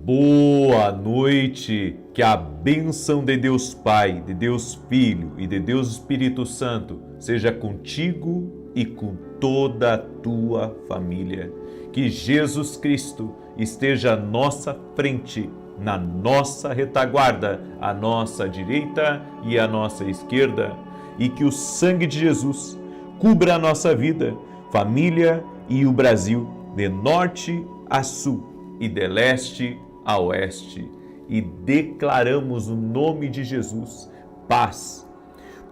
Boa noite, que a bênção de Deus Pai, de Deus Filho e de Deus Espírito Santo seja contigo e com toda a tua família. Que Jesus Cristo esteja à nossa frente, na nossa retaguarda, à nossa direita e à nossa esquerda, e que o sangue de Jesus cubra a nossa vida, família e o Brasil, de norte a sul e de leste a oeste, e declaramos o nome de Jesus, paz,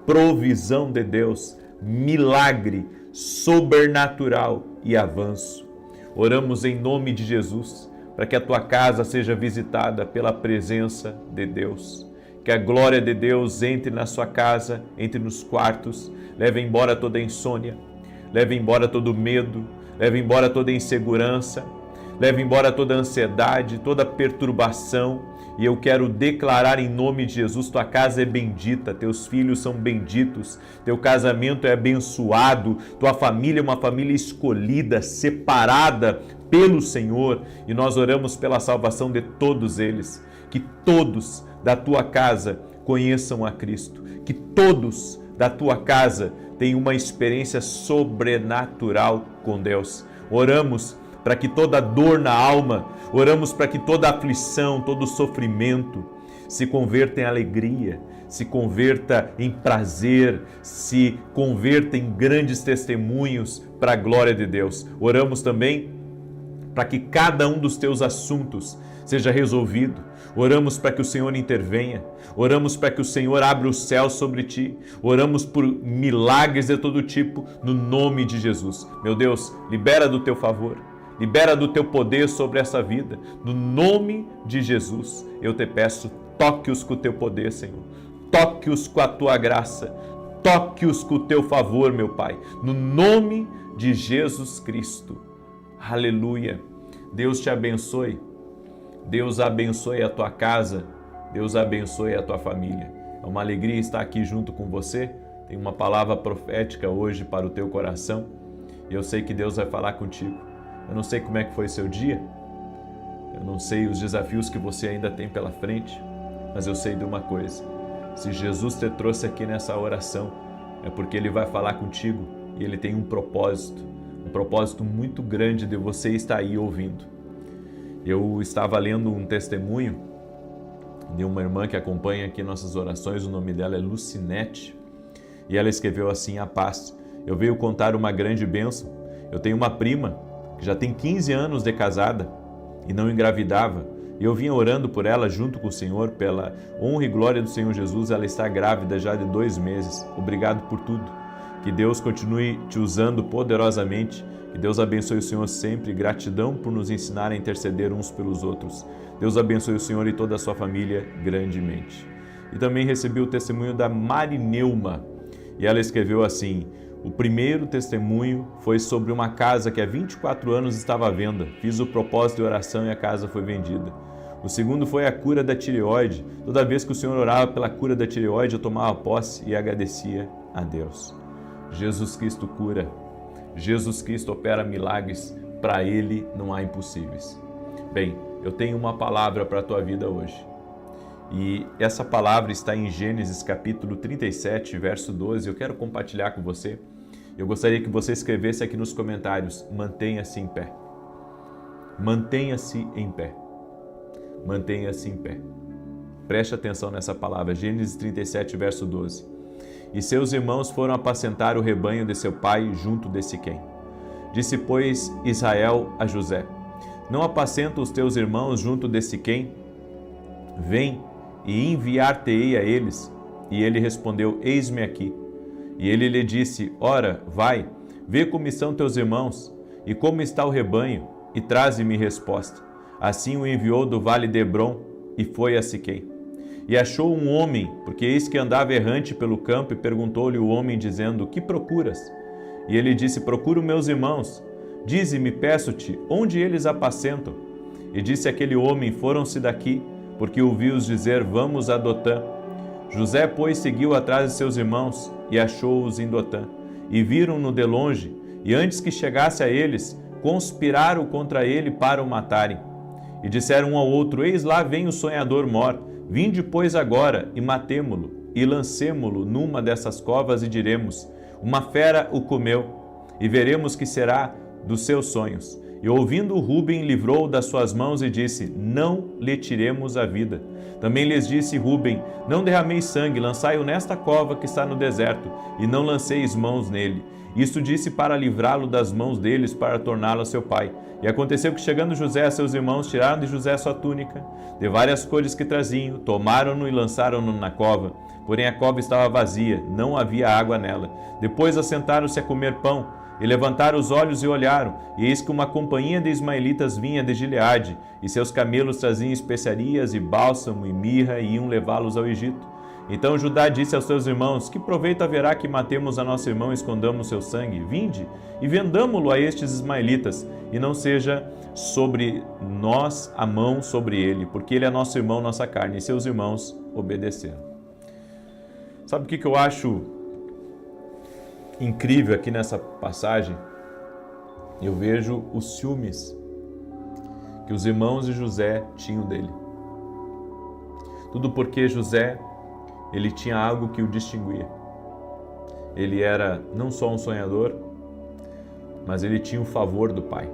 provisão de Deus, milagre sobrenatural e avanço. Oramos em nome de Jesus, para que a tua casa seja visitada pela presença de Deus. Que a glória de Deus entre na sua casa, entre nos quartos, leve embora toda insônia, leve embora todo medo, leve embora toda insegurança, leve embora toda ansiedade, toda perturbação. E eu quero declarar em nome de Jesus, tua casa é bendita, teus filhos são benditos, teu casamento é abençoado, tua família é uma família escolhida, separada pelo Senhor, e nós oramos pela salvação de todos eles, que todos da tua casa conheçam a Cristo, que todos da tua casa tenham uma experiência sobrenatural com Deus. Oramos para que toda dor na alma, oramos para que toda aflição, todo sofrimento se converta em alegria, se converta em prazer, se converta em grandes testemunhos para a glória de Deus. Oramos também para que cada um dos teus assuntos seja resolvido. Oramos para que o Senhor intervenha, oramos para que o Senhor abra o céu sobre ti, oramos por milagres de todo tipo, no nome de Jesus. Meu Deus, libera do teu favor, libera do teu poder sobre essa vida, no nome de Jesus. Eu te peço, toque-os com o teu poder, Senhor, toque-os com a tua graça, toque-os com o teu favor, meu Pai, no nome de Jesus Cristo. Aleluia. Deus te abençoe. Deus abençoe a tua casa, Deus abençoe a tua família. É uma alegria estar aqui junto com você. Tem uma palavra profética hoje para o teu coração e eu sei que Deus vai falar contigo. Eu não sei como é que foi seu dia, eu não sei os desafios que você ainda tem pela frente, mas eu sei de uma coisa: se Jesus te trouxe aqui nessa oração, é porque Ele vai falar contigo e Ele tem um propósito muito grande de você estar aí ouvindo. Eu estava lendo um testemunho de uma irmã que acompanha aqui nossas orações, o nome dela é Lucinete, e ela escreveu assim: a paz, eu venho contar uma grande bênção. Eu tenho uma prima que já tem 15 anos de casada e não engravidava, e eu vinha orando por ela junto com o Senhor, pela honra e glória do Senhor Jesus. Ela está grávida já de 2 meses. Obrigado por tudo, que Deus continue te usando poderosamente. Que Deus abençoe o Senhor sempre. Gratidão por nos ensinar a interceder uns pelos outros. Deus abençoe o Senhor e toda a sua família grandemente. E também recebi o testemunho da Marineuma. E ela escreveu assim: o primeiro testemunho foi sobre uma casa que há 24 anos estava à venda. Fiz o propósito de oração e a casa foi vendida. O segundo foi a cura da tireoide. Toda vez que o Senhor orava pela cura da tireoide, eu tomava posse e agradecia a Deus. Jesus Cristo cura. Jesus Cristo opera milagres, para Ele não há impossíveis. Bem, eu tenho uma palavra para a tua vida hoje. E essa palavra está em Gênesis capítulo 37, verso 12. Eu quero compartilhar com você. Eu gostaria que você escrevesse aqui nos comentários: mantenha-se em pé. Mantenha-se em pé. Mantenha-se em pé. Preste atenção nessa palavra. Gênesis 37, verso 12. E seus irmãos foram apacentar o rebanho de seu pai junto de Siquém. Disse, pois, Israel a José: não apacenta os teus irmãos junto de Siquém? Vem e enviar-te-ei a eles. E ele respondeu: eis-me aqui. E ele lhe disse: ora, vai, vê como estão teus irmãos, e como está o rebanho, e traze-me resposta. Assim o enviou do vale de Hebrom, e foi a Siquém. E achou um homem, porque eis que andava errante pelo campo, e perguntou-lhe o homem, dizendo: que procuras? E ele disse: procuro meus irmãos. Dize-me, peço-te, onde eles apacentam? E disse aquele homem: foram-se daqui, porque ouvi-os dizer: vamos a Dotã. José, pois, seguiu atrás de seus irmãos, e achou-os em Dotã. E viram-no de longe, e antes que chegasse a eles, conspiraram contra ele para o matarem. E disseram um ao outro: eis lá vem o sonhador mor. Vinde, pois, agora, e matemo-lo, e lancemo-lo numa dessas covas, e diremos: uma fera o comeu, e veremos que será dos seus sonhos. E ouvindo, Rúben livrou das suas mãos e disse: não lhe tiremos a vida. Também lhes disse Rúben: não derrameis sangue, lançai-o nesta cova que está no deserto, e não lanceis mãos nele. Isto disse para livrá-lo das mãos deles, para torná-lo a seu pai. E aconteceu que, chegando José a seus irmãos, tiraram de José sua túnica, de várias cores que traziam, tomaram-no e lançaram-no na cova. Porém a cova estava vazia, não havia água nela. Depois assentaram-se a comer pão, e levantaram os olhos e olharam, e eis que uma companhia de ismaelitas vinha de Gileade, e seus camelos traziam especiarias e bálsamo e mirra, e iam levá-los ao Egito. Então Judá disse aos seus irmãos: que proveito haverá que matemos a nosso irmão e escondamos seu sangue? Vinde e vendamo-lo a estes ismaelitas, e não seja sobre nós a mão sobre ele, porque ele é nosso irmão, nossa carne. E seus irmãos obedeceram. Sabe o que eu acho incrível aqui nessa passagem? Eu vejo os ciúmes que os irmãos de José tinham dele. Tudo porque José, ele tinha algo que o distinguia. Ele era não só um sonhador, mas ele tinha o favor do pai.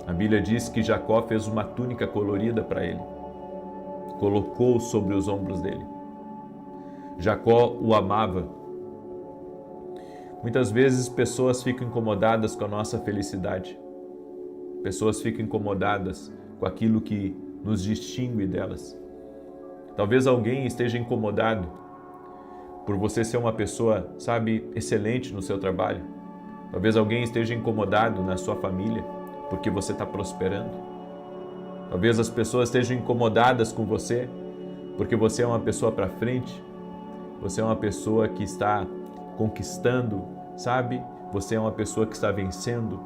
A Bíblia diz que Jacó fez uma túnica colorida para ele, colocou sobre os ombros dele. Jacó o amava. Muitas vezes pessoas ficam incomodadas com a nossa felicidade. Pessoas ficam incomodadas com aquilo que nos distingue delas. Talvez alguém esteja incomodado por você ser uma pessoa, excelente no seu trabalho. Talvez alguém esteja incomodado na sua família porque você está prosperando. Talvez as pessoas estejam incomodadas com você porque você é uma pessoa para frente. Você é uma pessoa que está conquistando, Você é uma pessoa que está vencendo.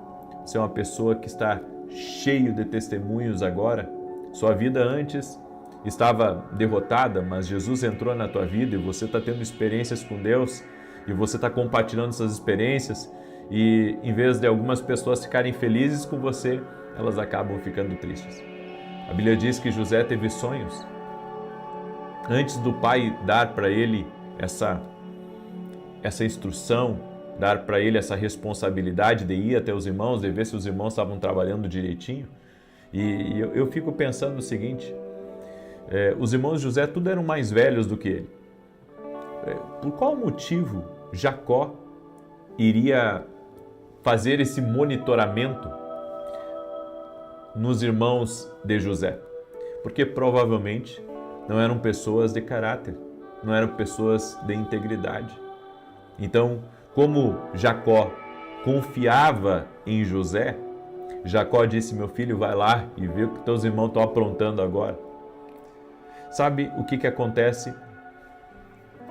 Você é uma pessoa que está cheio de testemunhos agora. Sua vida antes estava derrotada, mas Jesus entrou na tua vida e você está tendo experiências com Deus e você está compartilhando essas experiências, e em vez de algumas pessoas ficarem felizes com você, elas acabam ficando tristes. A Bíblia diz que José teve sonhos. Antes do pai dar para ele essa instrução, dar para ele essa responsabilidade de ir até os irmãos, de ver se os irmãos estavam trabalhando direitinho, e eu fico pensando o seguinte: os irmãos de José tudo eram mais velhos do que ele. Por qual motivo Jacó iria fazer esse monitoramento nos irmãos de José? Porque provavelmente não eram pessoas de caráter, não eram pessoas de integridade. Então, como Jacó confiava em José, Jacó disse: meu filho, vai lá e vê o que teus irmãos estão aprontando agora. Sabe o que acontece?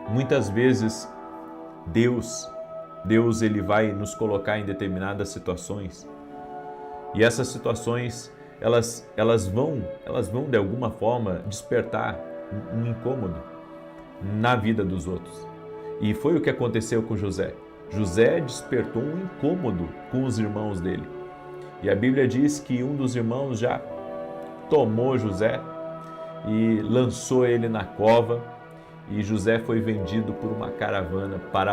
Muitas vezes Deus ele vai nos colocar em determinadas situações, e essas situações elas vão de alguma forma despertar um incômodo na vida dos outros. E foi o que aconteceu com José. José despertou um incômodo com os irmãos dele. E a Bíblia diz que um dos irmãos já tomou José e lançou ele na cova, e José foi vendido para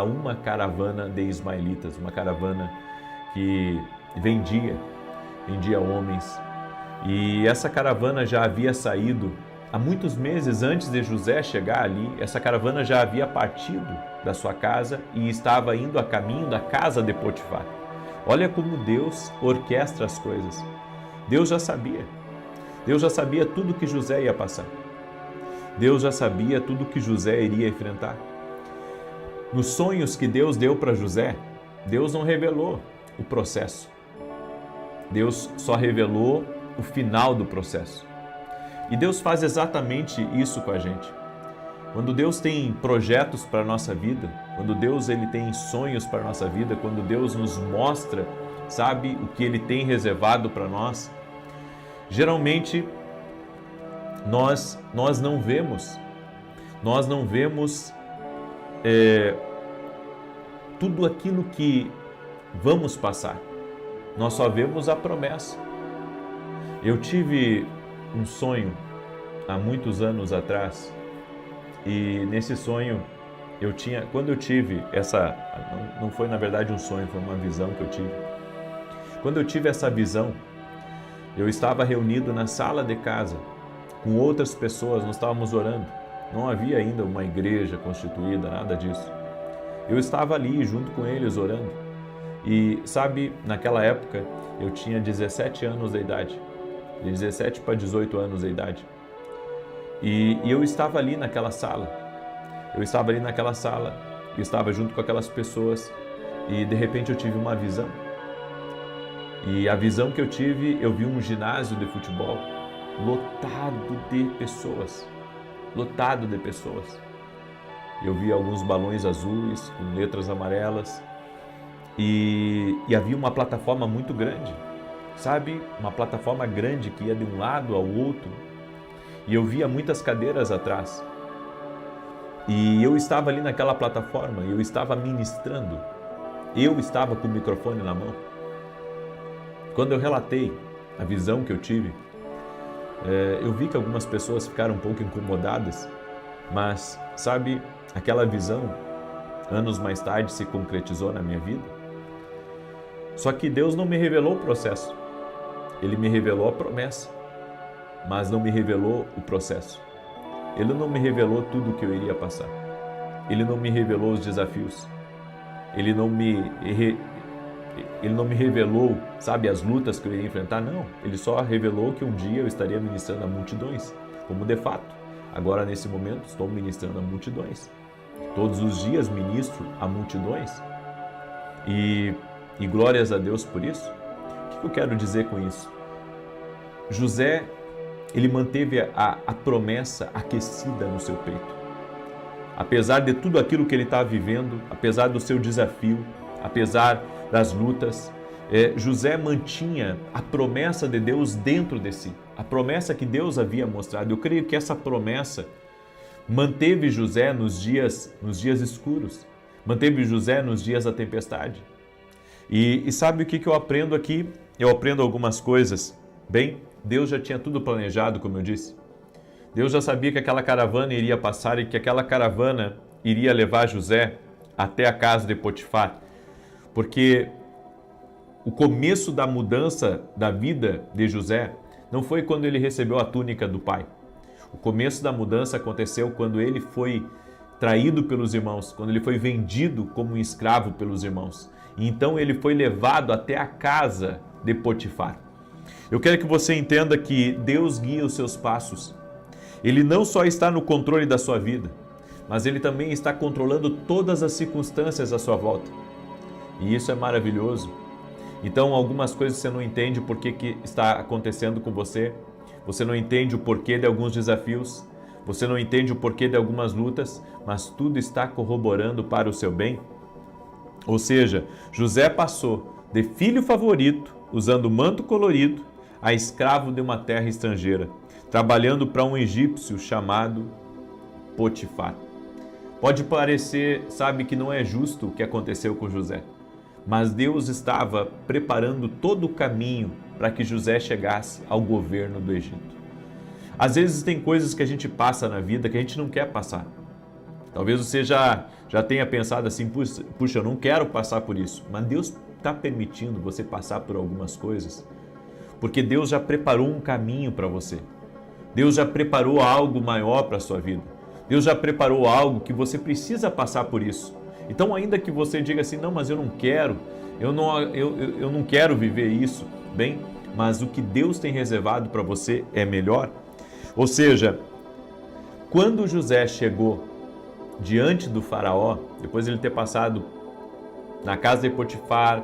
uma caravana de ismaelitas, uma caravana que vendia homens. E essa caravana já havia saído há muitos meses antes de José chegar ali. Essa caravana já havia partido da sua casa e estava indo a caminho da casa de Potifar. Olha como Deus orquestra as coisas. Deus já sabia tudo que José ia passar. Deus já sabia tudo que José iria enfrentar. Nos sonhos que Deus deu para José, Deus não revelou o processo. Deus só revelou o final do processo. E Deus faz exatamente isso com a gente. Quando Deus tem projetos para a nossa vida, quando Deus ele tem sonhos para a nossa vida, quando Deus nos mostra, o que Ele tem reservado para nós, geralmente nós não vemos tudo aquilo que vamos passar. Nós só vemos a promessa. Eu tive um sonho há muitos anos atrás e nesse sonho quando eu tive não foi na verdade um sonho, foi uma visão que eu tive. Quando eu tive essa visão, eu estava reunido na sala de casa com outras pessoas, nós estávamos orando. Não havia ainda uma igreja constituída, nada disso. Eu estava ali junto com eles orando. E sabe, naquela época eu tinha 17 anos de idade, de 17 para 18 anos de idade. E eu estava ali naquela sala. Eu estava junto com aquelas pessoas e de repente eu tive uma visão. E a visão que eu tive, eu vi um ginásio de futebol lotado de pessoas. Eu vi alguns balões azuis com letras amarelas e havia uma plataforma muito grande, sabe? Uma plataforma grande que ia de um lado ao outro e eu via muitas cadeiras atrás. E eu estava ali naquela plataforma, eu estava ministrando, eu estava com o microfone na mão. Quando eu relatei a visão que eu tive, eu vi que algumas pessoas ficaram um pouco incomodadas, mas, sabe, aquela visão, anos mais tarde, se concretizou na minha vida. Só que Deus não me revelou o processo, Ele me revelou a promessa, mas não me revelou o processo. Ele não me revelou tudo o que eu iria passar, Ele não me revelou os desafios, Ele não me revelou, sabe, as lutas que eu iria enfrentar, não. Ele só revelou que um dia eu estaria ministrando a multidões, como de fato. Agora, nesse momento, estou ministrando a multidões. Todos os dias ministro a multidões. E glórias a Deus por isso. O que eu quero dizer com isso? José, ele manteve a promessa aquecida no seu peito. Apesar de tudo aquilo que ele estava vivendo, apesar do seu desafio, apesar das lutas, José mantinha a promessa de Deus dentro de si, a promessa que Deus havia mostrado. Eu creio que essa promessa manteve José nos dias escuros, manteve José nos dias da tempestade. E sabe o que eu aprendo aqui? Eu aprendo algumas coisas. Bem, Deus já tinha tudo planejado, como eu disse. Deus já sabia que aquela caravana iria passar e que aquela caravana iria levar José até a casa de Potifar. Porque o começo da mudança da vida de José não foi quando ele recebeu a túnica do pai. O começo da mudança aconteceu quando ele foi traído pelos irmãos, quando ele foi vendido como um escravo pelos irmãos. E então ele foi levado até a casa de Potifar. Eu quero que você entenda que Deus guia os seus passos. Ele não só está no controle da sua vida, mas Ele também está controlando todas as circunstâncias à sua volta. E isso é maravilhoso. Então, algumas coisas você não entende por que está acontecendo com você. Você não entende o porquê de alguns desafios. Você não entende o porquê de algumas lutas, mas tudo está corroborando para o seu bem. Ou seja, José passou de filho favorito, usando manto colorido, a escravo de uma terra estrangeira, trabalhando para um egípcio chamado Potifar. Pode parecer, sabe, que não é justo o que aconteceu com José, mas Deus estava preparando todo o caminho para que José chegasse ao governo do Egito. Às vezes tem coisas que a gente passa na vida que a gente não quer passar. Talvez você já tenha pensado assim, puxa, eu não quero passar por isso, mas Deus está permitindo você passar por algumas coisas, porque Deus já preparou um caminho para você. Deus já preparou algo maior para a sua vida. Deus já preparou algo que você precisa passar por isso. Então, ainda que você diga assim, não, mas eu não quero, eu não quero viver isso, bem, mas o que Deus tem reservado para você é melhor. Ou seja, quando José chegou diante do faraó, depois de ele ter passado na casa de Potifar,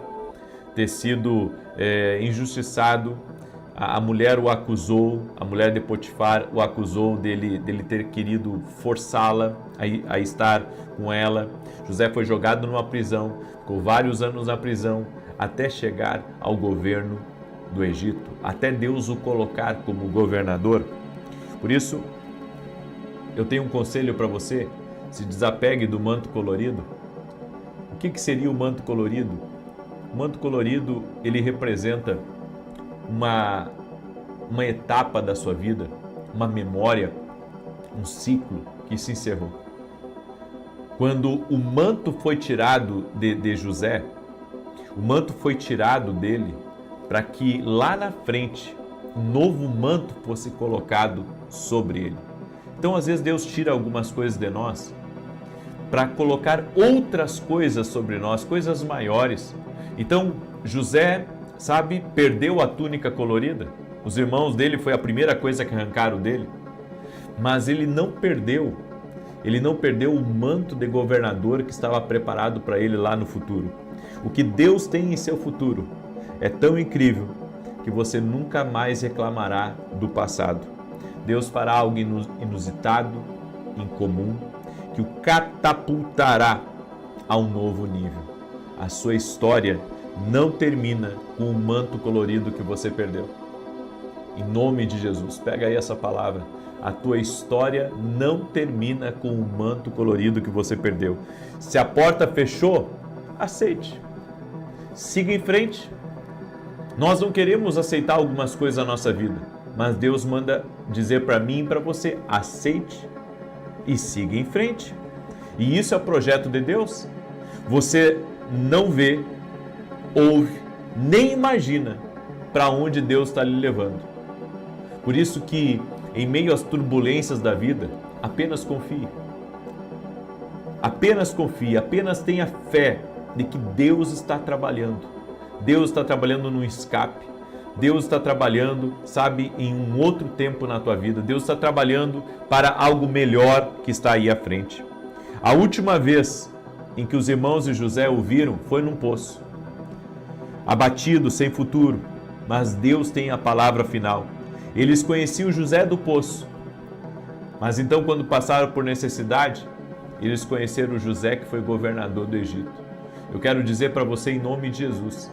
ter sido injustiçado, a mulher o acusou, a mulher de Potifar o acusou dele ter querido forçá-la a estar com ela. José foi jogado numa prisão, ficou vários anos na prisão, até chegar ao governo do Egito, até Deus o colocar como governador. Por isso, eu tenho um conselho para você, se desapegue do manto colorido. O que seria o manto colorido? O manto colorido, ele representa uma etapa da sua vida, uma memória, um ciclo que se encerrou. Quando o manto foi tirado de José, o manto foi tirado dele para que lá na frente um novo manto fosse colocado sobre ele. Então, às vezes, Deus tira algumas coisas de nós para colocar outras coisas sobre nós, coisas maiores. Então, José, sabe, perdeu a túnica colorida. Os irmãos dele foi a primeira coisa que arrancaram dele. Mas ele não perdeu o manto de governador que estava preparado para ele lá no futuro. O que Deus tem em seu futuro é tão incrível que você nunca mais reclamará do passado. Deus fará algo inusitado, incomum, que o catapultará a um novo nível. A sua história não termina com o manto colorido que você perdeu. Em nome de Jesus, pega aí essa palavra. A tua história não termina com o manto colorido que você perdeu. Se a porta fechou, aceite. Siga em frente. Nós não queremos aceitar algumas coisas na nossa vida, mas Deus manda dizer para mim e para você, aceite e siga em frente. E isso é o projeto de Deus. Você não vê, ouve, nem imagina para onde Deus está lhe levando. Por isso que, em meio às turbulências da vida, apenas confie. Apenas confie, apenas tenha fé de que Deus está trabalhando. Deus está trabalhando no escape. Deus está trabalhando, sabe, em um outro tempo na tua vida. Deus está trabalhando para algo melhor que está aí à frente. A última vez em que os irmãos de José o viram foi num poço. Abatido, sem futuro, mas Deus tem a palavra final. Eles conheciam José do poço, mas então quando passaram por necessidade, eles conheceram José que foi governador do Egito. Eu quero dizer para você em nome de Jesus,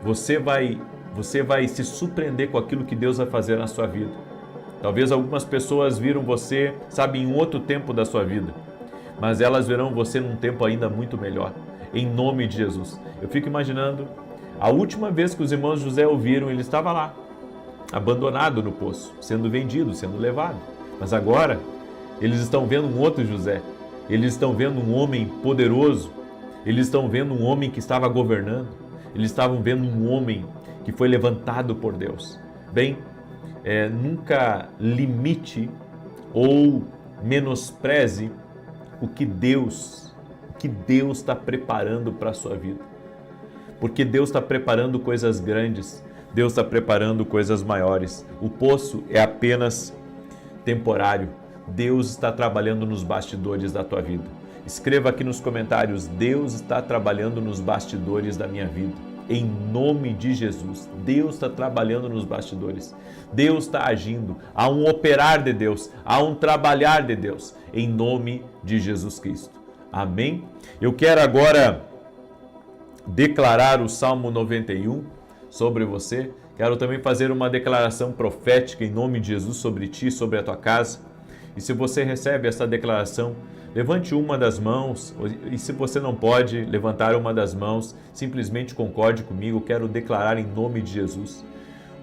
você vai se surpreender com aquilo que Deus vai fazer na sua vida. Talvez algumas pessoas viram você, sabe, em outro tempo da sua vida, mas elas verão você num tempo ainda muito melhor, em nome de Jesus. Eu fico imaginando, a última vez que os irmãos de José o viram, ele estava lá, abandonado no poço, sendo vendido, sendo levado. Mas agora, eles estão vendo um outro José, eles estão vendo um homem poderoso, eles estão vendo um homem que estava governando, eles estavam vendo um homem que foi levantado por Deus. Bem, nunca limite ou menospreze o que Deus está preparando para a sua vida. Porque Deus está preparando coisas grandes, Deus está preparando coisas maiores. O poço é apenas temporário. Deus está trabalhando nos bastidores da tua vida. Escreva aqui nos comentários, Deus está trabalhando nos bastidores da minha vida. Em nome de Jesus, Deus está trabalhando nos bastidores. Deus está agindo. Há um operar de Deus, há um trabalhar de Deus. Em nome de Jesus Cristo. Amém? Eu quero agora declarar o Salmo 91 sobre você. Quero também fazer uma declaração profética em nome de Jesus sobre ti, sobre a tua casa. E se você recebe essa declaração, levante uma das mãos, e se você não pode levantar uma das mãos, simplesmente concorde comigo. Quero declarar em nome de Jesus: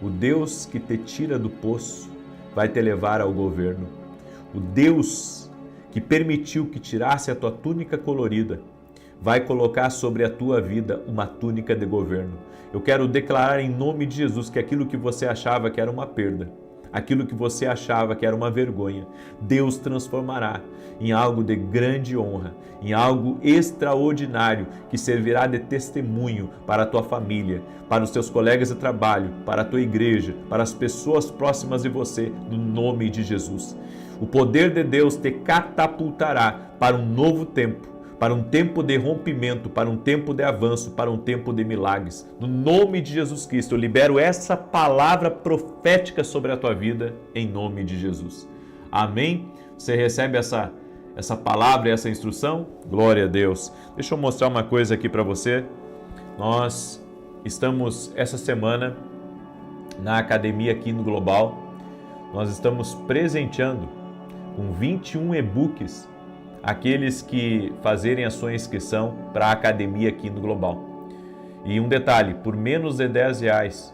o Deus que te tira do poço vai te levar ao governo. O Deus que permitiu que tirasse a tua túnica colorida vai colocar sobre a tua vida uma túnica de governo. Eu quero declarar em nome de Jesus que aquilo que você achava que era uma perda, aquilo que você achava que era uma vergonha, Deus transformará em algo de grande honra, em algo extraordinário que servirá de testemunho para a tua família, para os teus colegas de trabalho, para a tua igreja, para as pessoas próximas de você, no nome de Jesus. O poder de Deus te catapultará para um novo tempo, para um tempo de rompimento, para um tempo de avanço, para um tempo de milagres. No nome de Jesus Cristo, eu libero essa palavra profética sobre a tua vida, em nome de Jesus. Amém? Você recebe essa palavra e essa instrução? Glória a Deus. Deixa eu mostrar uma coisa aqui para você. Nós estamos, essa semana, na academia aqui no Global, nós estamos presenteando com 21 e-books aqueles que fazerem a sua inscrição para a academia aqui no Global. E um detalhe, por menos de R$10,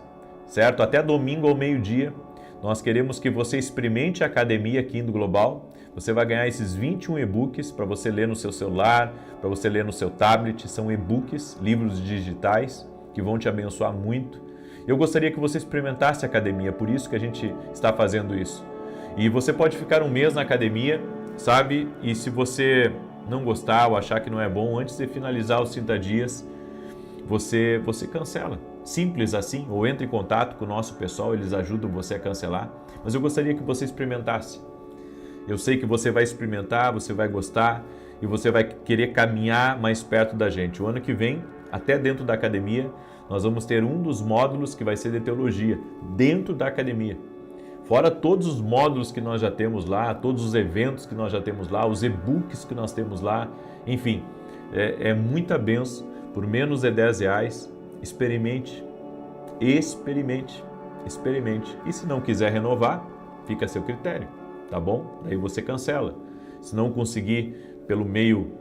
certo? Até domingo ao meio-dia, nós queremos que você experimente a academia aqui no Global. Você vai ganhar esses 21 e-books para você ler no seu celular, para você ler no seu tablet. São e-books, livros digitais, que vão te abençoar muito. Eu gostaria que você experimentasse a academia, por isso que a gente está fazendo isso. E você pode ficar um mês na academia, sabe? E se você não gostar ou achar que não é bom, antes de finalizar os 30 dias, você cancela. Simples assim, ou entre em contato com o nosso pessoal, eles ajudam você a cancelar. Mas eu gostaria que você experimentasse. Eu sei que você vai experimentar, você vai gostar e você vai querer caminhar mais perto da gente. O ano que vem, até dentro da academia, nós vamos ter um dos módulos que vai ser de teologia, dentro da academia. Fora todos os módulos que nós já temos lá, todos os eventos que nós já temos lá, os e-books que nós temos lá, enfim, é muita bênção. Por menos de R$10, experimente. E se não quiser renovar, fica a seu critério, tá bom? Daí você cancela. Se não conseguir pelo meio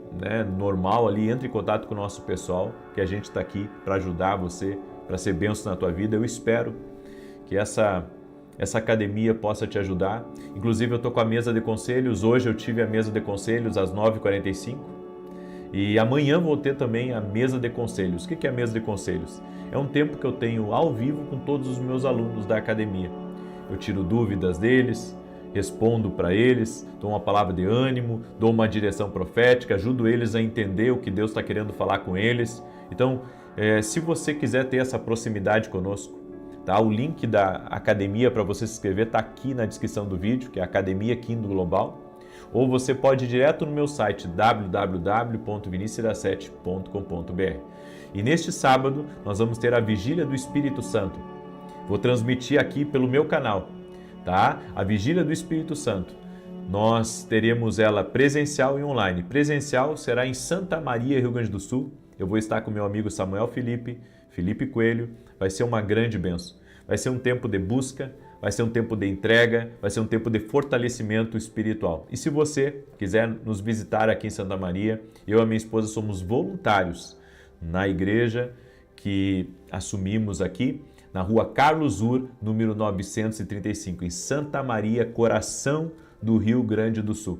normal ali, entre em contato com o nosso pessoal, que a gente está aqui para ajudar você, para ser bênção na tua vida. Eu espero que essa academia possa te ajudar. Inclusive eu estou com a mesa de conselhos. Hoje eu tive a mesa de conselhos às 9h45 e amanhã vou ter também a mesa de conselhos. O que é a mesa de conselhos? É um tempo que eu tenho ao vivo com todos os meus alunos da academia. Eu tiro dúvidas deles, respondo para eles, dou uma palavra de ânimo, dou uma direção profética, ajudo eles a entender o que Deus está querendo falar com eles. Então, se você quiser ter essa proximidade conosco, tá? O link da academia para você se inscrever está aqui na descrição do vídeo, que é a Academia Kingdom Global. Ou você pode ir direto no meu site www.vinicius7.com.br. E neste sábado nós vamos ter a Vigília do Espírito Santo. Vou transmitir aqui pelo meu canal, tá? A Vigília do Espírito Santo. Nós teremos ela presencial e online. Presencial será em Santa Maria, Rio Grande do Sul. Eu vou estar com meu amigo Samuel Felipe Coelho. Vai ser uma grande bênção. Vai ser um tempo de busca, vai ser um tempo de entrega, vai ser um tempo de fortalecimento espiritual. E se você quiser nos visitar aqui em Santa Maria, eu e a minha esposa somos voluntários na igreja que assumimos aqui, na rua Carlos Ur, número 935, em Santa Maria, coração do Rio Grande do Sul.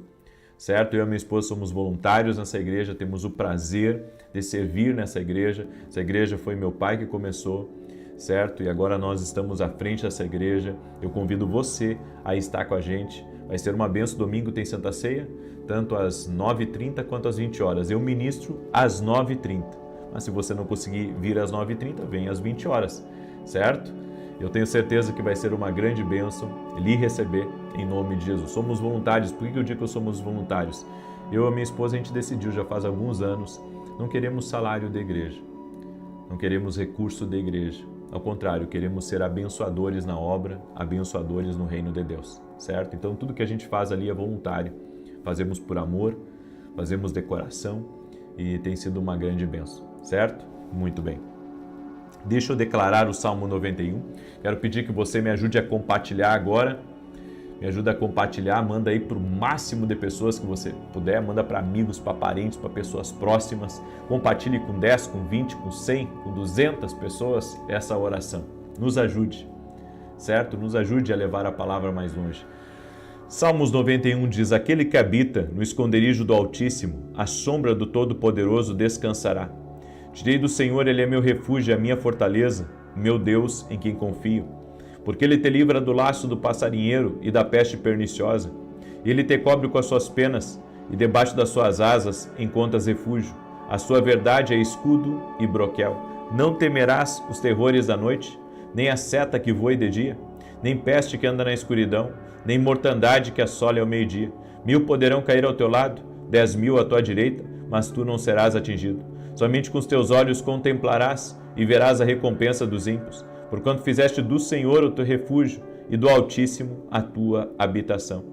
Certo? Eu e a minha esposa somos voluntários nessa igreja, temos o prazer de servir nessa igreja. Essa igreja foi meu pai que começou, certo? E agora nós estamos à frente dessa igreja. Eu convido você a estar com a gente. Vai ser uma bênção. Domingo tem Santa Ceia, tanto às 9h30 quanto às 20 horas. Eu ministro às 9h30. Mas se você não conseguir vir às 9h30, vem às 20 horas, certo? Eu tenho certeza que vai ser uma grande bênção lhe receber em nome de Jesus. Somos voluntários. Por que eu digo que somos voluntários? Eu e a minha esposa, a gente decidiu já faz alguns anos, não queremos salário da igreja, não queremos recurso da igreja. Ao contrário, queremos ser abençoadores na obra, abençoadores no reino de Deus, certo? Então tudo que a gente faz ali é voluntário. Fazemos por amor, fazemos de coração e tem sido uma grande bênção, certo? Muito bem. Deixa eu declarar o Salmo 91. Quero pedir que você me ajude a compartilhar agora. Me ajuda a compartilhar, manda aí para o máximo de pessoas que você puder. Manda para amigos, para parentes, para pessoas próximas. Compartilhe com 10, com 20, com 100, com 200 pessoas essa oração. Nos ajude, certo? Nos ajude a levar a palavra mais longe. Salmos 91 diz: aquele que habita no esconderijo do Altíssimo, à sombra do Todo-Poderoso descansará. Direi do Senhor, Ele é meu refúgio, a minha fortaleza, o meu Deus em quem confio. Porque Ele te livra do laço do passarinheiro e da peste perniciosa. Ele te cobre com as suas penas e debaixo das suas asas encontras refúgio. A sua verdade é escudo e broquel. Não temerás os terrores da noite, nem a seta que voe de dia, nem peste que anda na escuridão, nem mortandade que assole ao meio-dia. 1000 poderão cair ao teu lado, 10.000 à tua direita, mas tu não serás atingido. Somente com os teus olhos contemplarás e verás a recompensa dos ímpios, porquanto fizeste do Senhor o teu refúgio e do Altíssimo a tua habitação.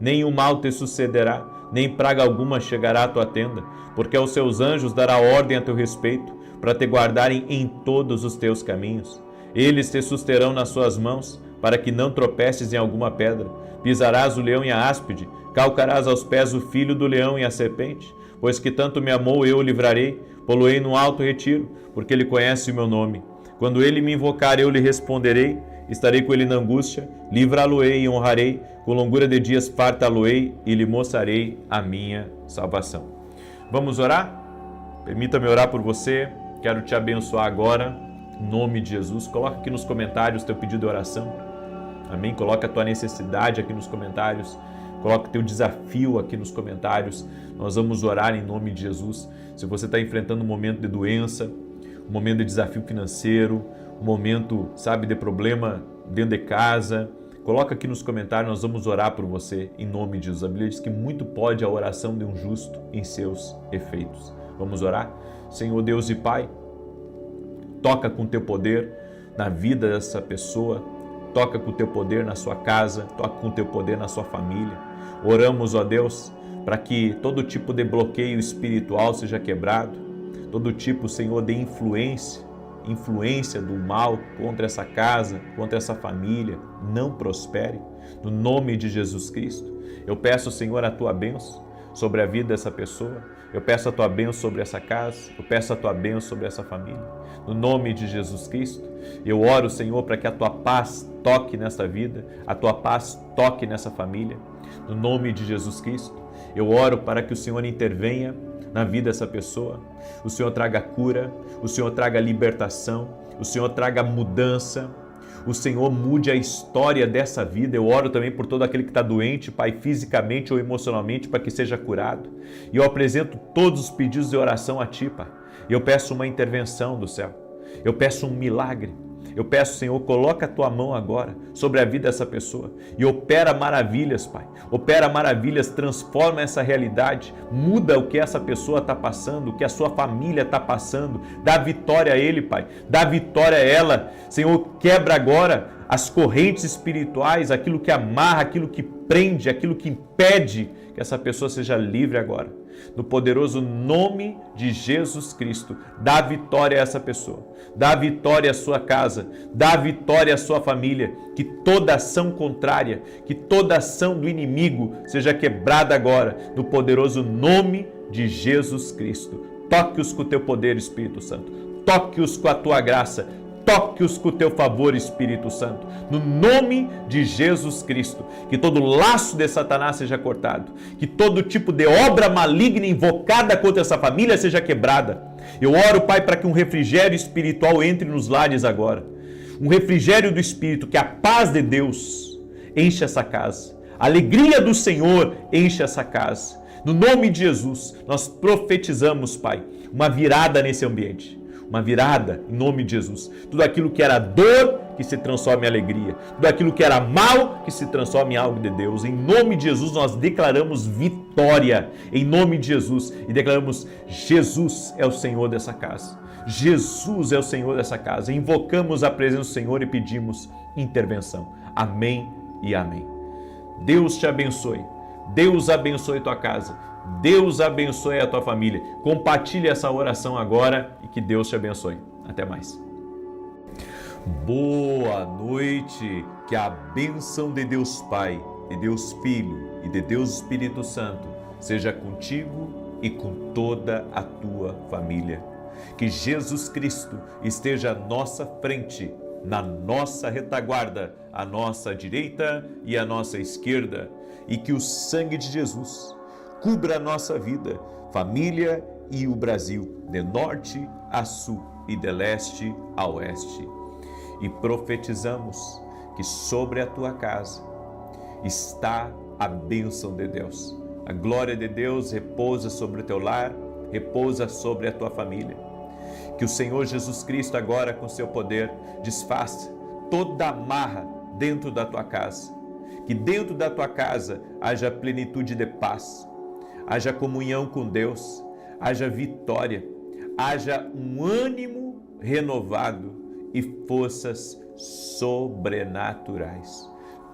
Nenhum mal te sucederá, nem praga alguma chegará à tua tenda, porque aos seus anjos dará ordem a teu respeito, para te guardarem em todos os teus caminhos. Eles te susterão nas suas mãos, para que não tropeces em alguma pedra. Pisarás o leão e a áspide, calcarás aos pés o filho do leão e a serpente. Pois que tanto me amou, eu o livrarei, poloei num alto retiro, porque ele conhece o meu nome. Quando ele me invocar, eu lhe responderei. Estarei com ele na angústia, livrá-lo-ei e honrarei. Com longura de dias fartá-lo-ei e lhe mostrarei a minha salvação. Vamos orar? Permita-me orar por você. Quero te abençoar agora, em nome de Jesus. Coloca aqui nos comentários teu pedido de oração. Amém? Coloca a tua necessidade aqui nos comentários. Coloca o teu desafio aqui nos comentários. Nós vamos orar em nome de Jesus. Se você está enfrentando um momento de doença, um momento de desafio financeiro, um momento, sabe, de problema dentro de casa, coloca aqui nos comentários, nós vamos orar por você em nome de Jesus. A Bíblia diz que muito pode a oração de um justo em seus efeitos. Vamos orar? Senhor Deus e Pai, toca com teu poder na vida dessa pessoa, toca com teu poder na sua casa, toca com teu poder na sua família. Oramos, ó Deus, para que todo tipo de bloqueio espiritual seja quebrado, todo tipo, Senhor, de influência do mal contra essa casa, contra essa família, não prospere. No nome de Jesus Cristo, eu peço, Senhor, a tua bênção sobre a vida dessa pessoa, eu peço a tua bênção sobre essa casa, eu peço a tua bênção sobre essa família. No nome de Jesus Cristo, eu oro, Senhor, para que a tua paz toque nessa vida, a tua paz toque nessa família. No nome de Jesus Cristo, eu oro para que o Senhor intervenha na vida dessa pessoa, o Senhor traga cura, o Senhor traga libertação, o Senhor traga mudança, o Senhor mude a história dessa vida. Eu oro também por todo aquele que está doente, Pai, fisicamente ou emocionalmente, para que seja curado. E eu apresento todos os pedidos de oração a Ti, Pai. Eu peço uma intervenção do céu, eu peço um milagre. Eu peço, Senhor, coloca a tua mão agora sobre a vida dessa pessoa e opera maravilhas, Pai. Opera maravilhas, transforma essa realidade, muda o que essa pessoa está passando, o que a sua família está passando. Dá vitória a ele, Pai. Dá vitória a ela. Senhor, quebra agora as correntes espirituais, aquilo que amarra, aquilo que prende, aquilo que impede que essa pessoa seja livre agora. No poderoso nome de Jesus Cristo, dá vitória a essa pessoa, dá vitória à sua casa, dá vitória à sua família, que toda ação contrária, que toda ação do inimigo seja quebrada agora, no poderoso nome de Jesus Cristo. Toque-os com o teu poder, Espírito Santo, toque-os com a tua graça, toque-os com o teu favor, Espírito Santo, no nome de Jesus Cristo. Que todo laço de Satanás seja cortado, que todo tipo de obra maligna invocada contra essa família seja quebrada. Eu oro, Pai, para que um refrigério espiritual entre nos lares agora, um refrigério do Espírito, que a paz de Deus enche essa casa, a alegria do Senhor enche essa casa. No nome de Jesus, nós profetizamos, Pai, uma virada nesse ambiente. Uma virada em nome de Jesus. Tudo aquilo que era dor, que se transforme em alegria. Tudo aquilo que era mal, que se transforme em algo de Deus. Em nome de Jesus nós declaramos vitória. Em nome de Jesus. E declaramos: Jesus é o Senhor dessa casa. Jesus é o Senhor dessa casa. Invocamos a presença do Senhor e pedimos intervenção. Amém e amém. Deus te abençoe. Deus abençoe tua casa. Deus abençoe a tua família. Compartilhe essa oração agora e que Deus te abençoe. Até mais. Boa noite. Que a bênção de Deus Pai, de Deus Filho e de Deus Espírito Santo seja contigo e com toda a tua família. Que Jesus Cristo esteja à nossa frente, na nossa retaguarda, à nossa direita e à nossa esquerda. E que o sangue de Jesus cubra a nossa vida, família e o Brasil, de norte a sul e de leste a oeste. E profetizamos que sobre a tua casa está a bênção de Deus. A glória de Deus repousa sobre o teu lar, repousa sobre a tua família. Que o Senhor Jesus Cristo agora, com seu poder, desfaça toda amarra dentro da tua casa. Que dentro da tua casa haja plenitude de paz, haja comunhão com Deus, haja vitória, haja um ânimo renovado e forças sobrenaturais.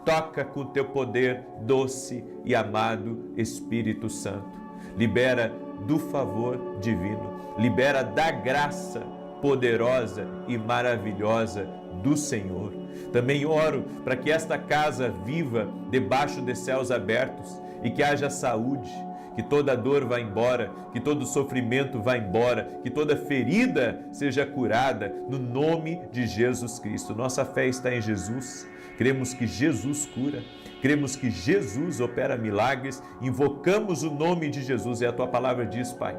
Toca com o teu poder doce e amado Espírito Santo. Libera do favor divino, libera da graça poderosa e maravilhosa do Senhor. Também oro para que esta casa viva debaixo de céus abertos e que haja saúde, que toda dor vá embora, que todo sofrimento vá embora, que toda ferida seja curada no nome de Jesus Cristo. Nossa fé está em Jesus, cremos que Jesus cura, cremos que Jesus opera milagres, invocamos o nome de Jesus e a tua palavra diz, Pai,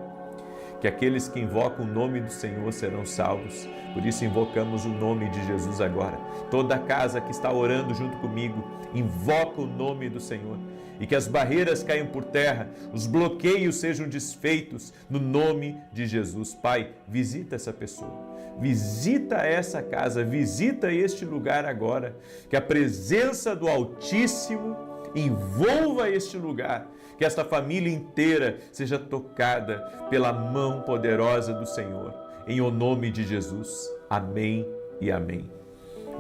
que aqueles que invocam o nome do Senhor serão salvos. Por isso invocamos o nome de Jesus agora. Toda casa que está orando junto comigo, invoca o nome do Senhor. E que as barreiras caiam por terra, os bloqueios sejam desfeitos no nome de Jesus. Pai, visita essa pessoa, visita essa casa, visita este lugar agora. Que a presença do Altíssimo envolva este lugar, que esta família inteira seja tocada pela mão poderosa do Senhor, em o nome de Jesus. Amém e amém.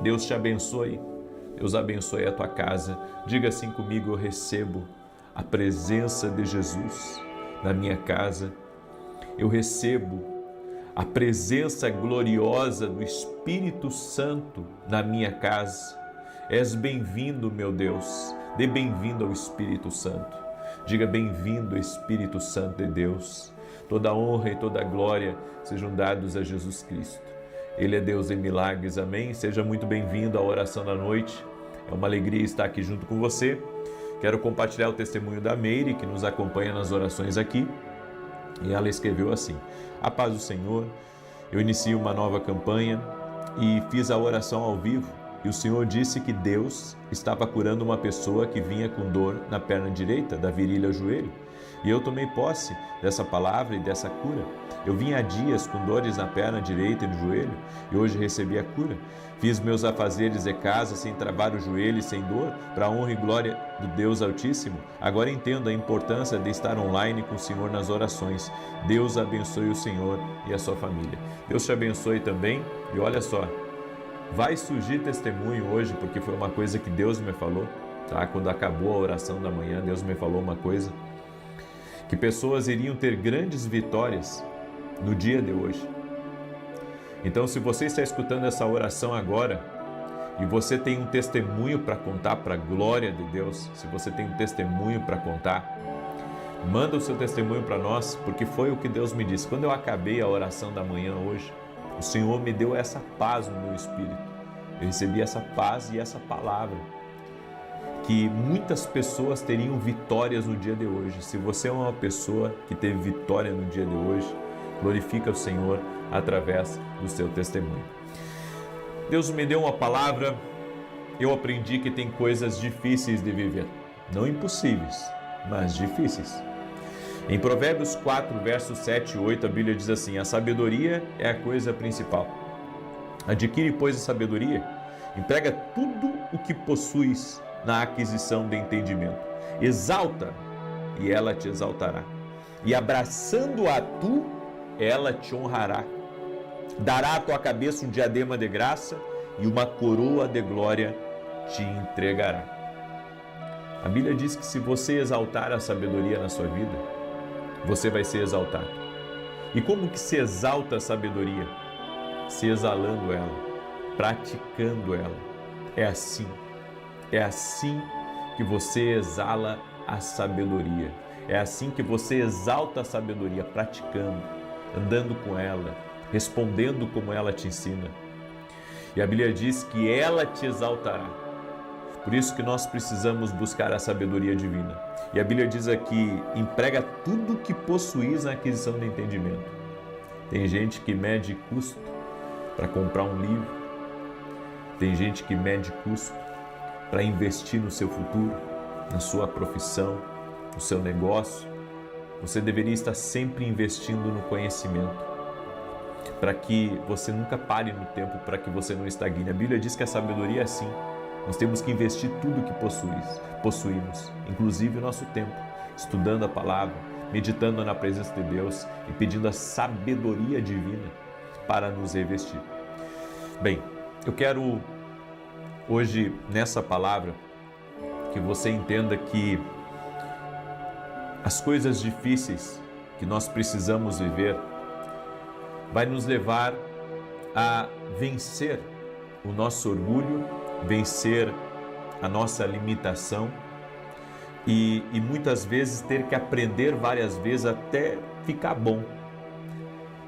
Deus te abençoe, Deus abençoe a tua casa. Diga assim comigo: eu recebo a presença de Jesus na minha casa, eu recebo a presença gloriosa do Espírito Santo na minha casa. És bem-vindo, meu Deus. Dê bem-vindo ao Espírito Santo. Diga: bem-vindo, Espírito Santo de Deus. Toda honra e toda glória sejam dados a Jesus Cristo. Ele é Deus em milagres, amém? Seja muito bem-vindo à oração da noite. É uma alegria estar aqui junto com você. Quero compartilhar o testemunho da Meire, que nos acompanha nas orações aqui. E ela escreveu assim: a paz do Senhor, eu inicio uma nova campanha e fiz a oração ao vivo. E o Senhor disse que Deus estava curando uma pessoa que vinha com dor na perna direita, da virilha ao joelho. E eu tomei posse dessa palavra e dessa cura. Eu vinha há dias com dores na perna direita e no joelho, e hoje recebi a cura. Fiz meus afazeres de casa sem travar o joelho e sem dor, para a honra e glória do Deus Altíssimo. Agora entendo a importância de estar online com o Senhor nas orações. Deus abençoe o Senhor e a sua família. Deus te abençoe também. E olha só, vai surgir testemunho hoje, porque foi uma coisa que Deus me falou, tá? Quando acabou a oração da manhã, Deus me falou uma coisa, que pessoas iriam ter grandes vitórias no dia de hoje. Então, se você está escutando essa oração agora e você tem um testemunho para contar para a glória de Deus, se você tem um testemunho para contar, manda o seu testemunho para nós, porque foi o que Deus me disse. Quando eu acabei a oração da manhã hoje, o Senhor me deu essa paz no meu espírito. Eu recebi essa paz e essa palavra, que muitas pessoas teriam vitórias no dia de hoje. Se você é uma pessoa que teve vitória no dia de hoje, glorifica o Senhor através do seu testemunho. Deus me deu uma palavra, eu aprendi que tem coisas difíceis de viver. Não impossíveis, mas difíceis. Em Provérbios 4, versos 7 e 8, a Bíblia diz assim: a sabedoria é a coisa principal. Adquire, pois, a sabedoria, emprega tudo o que possuis na aquisição de entendimento. Exalta, e ela te exaltará. E abraçando-a tu, ela te honrará. Dará à tua cabeça um diadema de graça e uma coroa de glória te entregará. A Bíblia diz que se você exaltar a sabedoria na sua vida, você vai ser exaltado. E como que se exalta a sabedoria? Se exalando ela, praticando ela. É assim que você exala a sabedoria. É assim que você exalta a sabedoria, praticando, andando com ela, respondendo como ela te ensina. E a Bíblia diz que ela te exaltará. Por isso que nós precisamos buscar a sabedoria divina. E a Bíblia diz aqui: emprega tudo que possuis na aquisição de entendimento. Tem gente que mede custo para comprar um livro. Tem gente que mede custo para investir no seu futuro, na sua profissão, no seu negócio. Você deveria estar sempre investindo no conhecimento, para que você nunca pare no tempo, para que você não estagne. A Bíblia diz que a sabedoria é assim. Nós temos que investir tudo que possuímos, inclusive o nosso tempo, estudando a palavra, meditando na presença de Deus e pedindo a sabedoria divina para nos revestir. Bem, eu quero hoje, nessa palavra, que você entenda que as coisas difíceis que nós precisamos viver vai nos levar a vencer o nosso orgulho, vencer a nossa limitação, e muitas vezes ter que aprender várias vezes até ficar bom.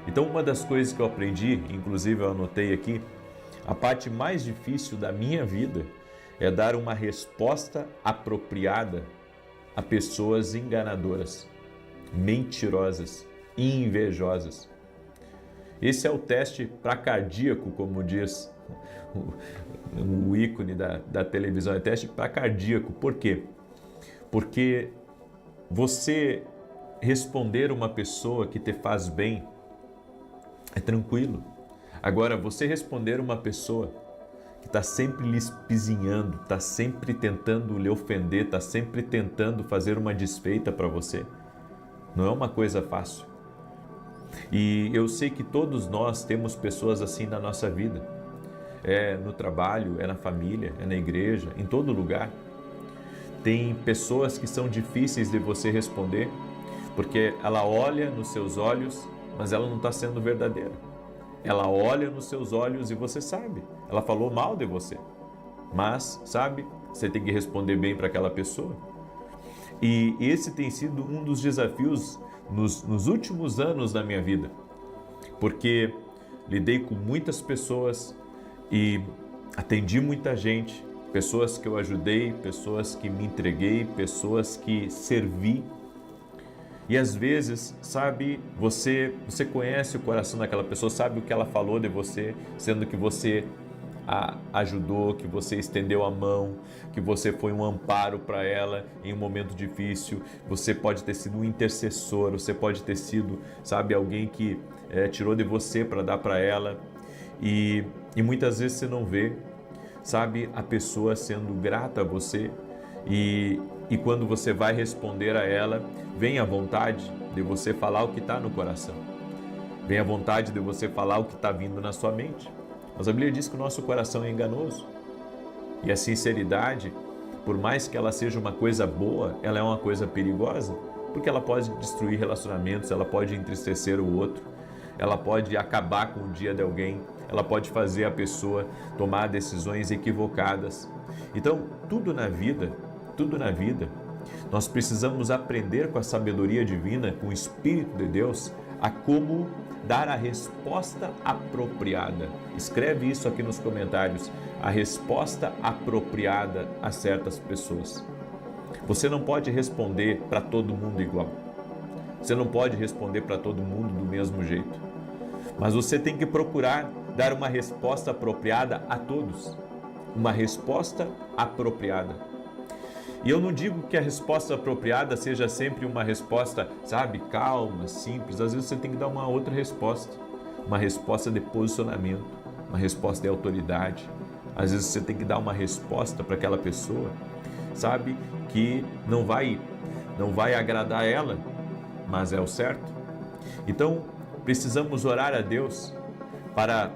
Então, uma das coisas que eu aprendi, inclusive eu anotei aqui, a parte mais difícil da minha vida é dar uma resposta apropriada a pessoas enganadoras, mentirosas, invejosas. Esse é o teste para cardíaco, como diz o ícone da televisão, é teste para cardíaco. Por quê? Porque você responder uma pessoa que te faz bem é tranquilo. Agora, você responder uma pessoa que está sempre lhe espizinhando, está sempre tentando lhe ofender, está sempre tentando fazer uma desfeita para você, não é uma coisa fácil. E eu sei que todos nós temos pessoas assim na nossa vida. É no trabalho, é na família, é na igreja, em todo lugar. Tem pessoas que são difíceis de você responder, porque ela olha nos seus olhos, mas ela não está sendo verdadeira. Ela olha nos seus olhos e você sabe, ela falou mal de você. Mas, sabe, você tem que responder bem para aquela pessoa. E esse tem sido um dos desafios nos últimos anos da minha vida, porque lidei com muitas pessoas e atendi muita gente, pessoas que eu ajudei, pessoas que me entreguei, pessoas que servi. E às vezes, sabe, você conhece o coração daquela pessoa, sabe o que ela falou de você, sendo que você a ajudou, que você estendeu a mão, que você foi um amparo para ela em um momento difícil. Você pode ter sido um intercessor, você pode ter sido, sabe, alguém que tirou de você para dar para ela. E muitas vezes você não vê, sabe, a pessoa sendo grata a você. E quando você vai responder a ela, vem a vontade de você falar o que está no coração. Vem a vontade de você falar o que está vindo na sua mente. Mas a Bíblia diz que o nosso coração é enganoso. E a sinceridade, por mais que ela seja uma coisa boa, ela é uma coisa perigosa, porque ela pode destruir relacionamentos, ela pode entristecer o outro, ela pode acabar com o dia de alguém, ela pode fazer a pessoa tomar decisões equivocadas. Então, tudo na vida, nós precisamos aprender com a sabedoria divina, com o Espírito de Deus, a como dar a resposta apropriada. Escreve isso aqui nos comentários, a resposta apropriada a certas pessoas. Você não pode responder para todo mundo igual. Você não pode responder para todo mundo do mesmo jeito. Mas você tem que procurar dar uma resposta apropriada a todos. Uma resposta apropriada. E eu não digo que a resposta apropriada seja sempre uma resposta, sabe, calma, simples. Às vezes você tem que dar uma outra resposta. Uma resposta de posicionamento, uma resposta de autoridade. Às vezes você tem que dar uma resposta para aquela pessoa, sabe, que não vai agradar ela, mas é o certo. Então, precisamos orar a Deus para